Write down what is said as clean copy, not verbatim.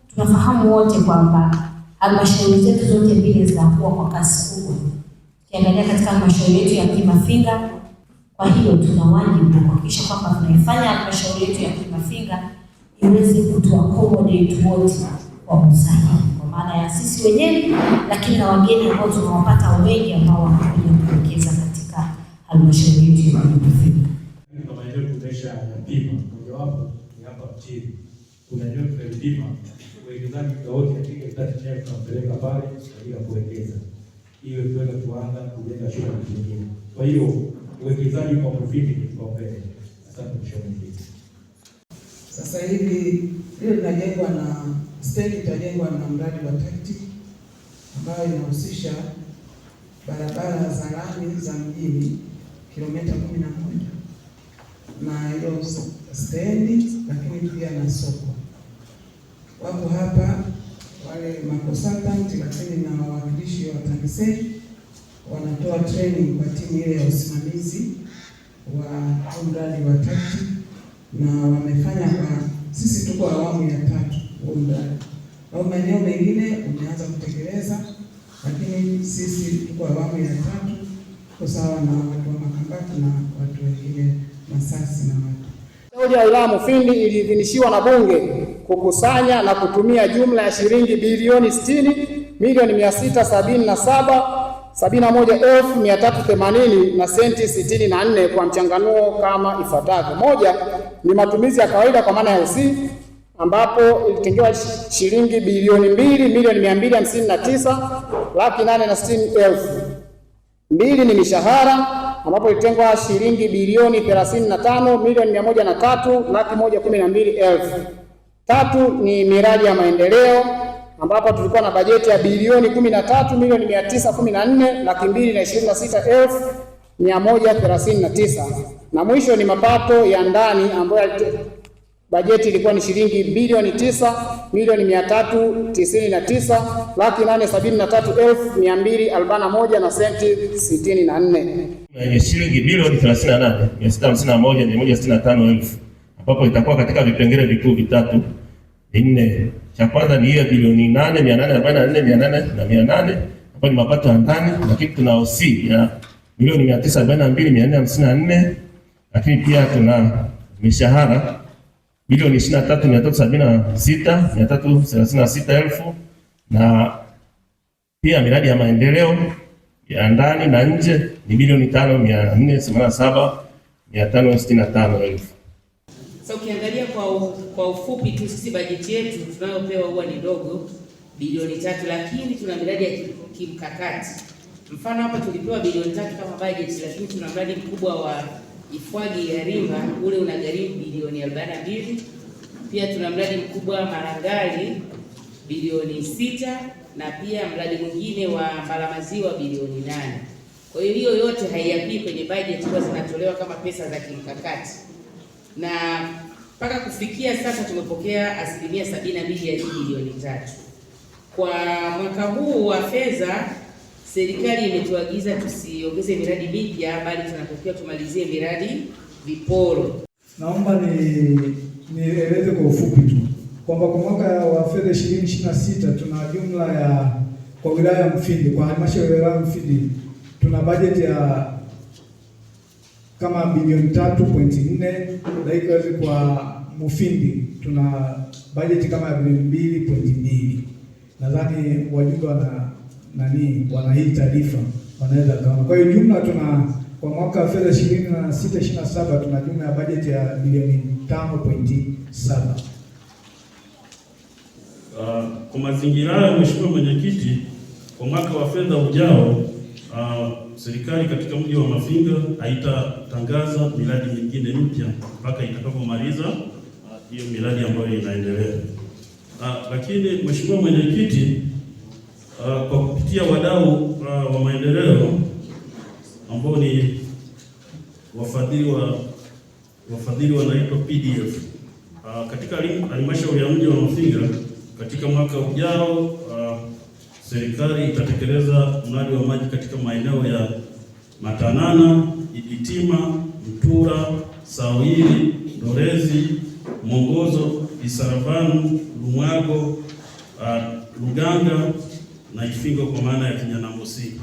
Tunafahamu wote kwamba halmashauri zetu zote mbili zinakuwa kwa kasi kubwa. Ukiangalia katika halmashauri yetu ya Kimafinga, kwa hiyo tuna wajibu kuhakikisha kwamba tunaifanya halmashauri yetu ya Kimafinga iweze kutuaccommodate wote kwa usahihi, kwa maana ya sisi wenyewe, lakini na wageni ambao tunawapata wengi ambao wanakuja kuwekeza katika halmashauri yetu ya Kimafinga. Kama ile kuonesha yapima mojawapo ni hapa mjini. Kuna ndio tunalipima uwekezaji wote katika kitati cha tunapeleka pale kwa ajili ya kuwekeza. Hiyo tuweza kuanza kujenga shule nyingine. Kwa hiyo uwekezaji kwa profiti ni kipaumbele. Asante mshauri. Sasa hivi ile inajengwa na stendi itajengwa na mradi wa TACTIC ambayo inahusisha barabara za lami za mjini kilomita 11 na hiyo stendi, lakini pia na soko. Wapo hapa wale makonsultant, lakini na wawakilishi wa TAMISEMI wanatoa training kwa timu ile ya usimamizi wa mradi wa TACTIC, na wamefanya kwa sisi tuko awamu ya 3 huo mradi. Au maeneo mengine umeanza kutekeleza, lakini sisi tuko awamu ya 3 kwa sawa na watu wa Makambako na watu wengine Masasi na watu. Halmashauri ya wilaya Mufindi iliidhinishiwa na Bunge kukusanya na kutumia jumla ya shilingi bilioni 60,677,71,380 na senti 64 kwa mchanganuo kama ifuatavyo. Moja ni matumizi ya kawaida kwa maana ya UC, ambapo ilitengewa shilingi bilioni 2,259,860,000. Mbili ni mishahara, ambapo ilitengwa shilingi bilioni 35,103,112,000. Tatu ni miradi ya maendeleo, ambapo tulikuwa na bajeti ya bilioni 13,914,226,139. Na mwisho ni mapato ya ndani, ambayo bajeti ilikuwa ni shilingi bilioni 9,399,873,241 na senti 64. Yenye shilingi bilioni 38,651,165,000, ambapo itakuwa katika vipengele vikuu vitatu vinne. Cha kwanza ni hiyo bilioni 8,844,800 ambapo ni mapato ya ndani, lakini tuna OC ya milioni 942,454, lakini pia tuna mishahara bilioni 23,376,336,000, na pia miradi ya maendeleo ya ndani na nje ni bilioni 5,487,565,000. Sasa ukiangalia kwa ufupi tu, sisi bajeti yetu tunayopewa huwa ni ndogo, bilioni 3, lakini tuna miradi ya kimkakati. Mfano hapa tulipewa bilioni 3 kama bajeti, lakini tuna mradi mkubwa wa Ifwagi ya Rimba, ule unagharimu bilioni 42. Pia tuna mradi mkubwa Marangali bilioni 6, na pia mradi mwingine wa Mbalamaziwa bilioni 8. Kwa hiyo hiyo yote haiyapi kwenye bajeti, kwa zinatolewa kama pesa za kimkakati, na mpaka kufikia sasa tumepokea 72% ya bilioni 3. Kwa mwaka huu wa fedha, serikali imetuagiza tusiongeze miradi mipya, bali tunatakiwa tumalizie miradi viporo. Naomba nieleze kwa ufupi tu kwamba kwa mwaka wa fedha 2026 tuna jumla ya kwa wilaya ya Mufindi, kwa halmashauri ya wilaya ya Mufindi tuna bajeti ya kama bilioni 3.4, lakini kwa Mufindi tuna bajeti kama ya bilioni 2.2. Nadhani wajumbe wana hii taarifa wanaweza kama. Kwa hiyo jumla tuna kwa mwaka wa fedha 26/27 tuna jumla ya bajeti ya bilioni 5.7. Kwa mazingira hayo, Mheshimiwa Mwenyekiti, kwa mwaka wa fedha ujao serikali katika mji wa Mafinga haitatangaza miradi mingine mpya mpaka itakapomaliza hiyo miradi ambayo inaendelea. Lakini Mheshimiwa Mwenyekiti, kwa kupitia wadau wa maendeleo ambao ni wafadhili wanaitwa PDF, katika halmashauri ya mji wa Mafinga katika mwaka ujao serikali itatekeleza mradi wa maji katika maeneo ya Matanana, Ipitima, Mtura, Sawili, Ndorezi, Mwongozo Isaravanu, Lumwago, Luganga na Ifingo kwa maana ya Kinyanambosi.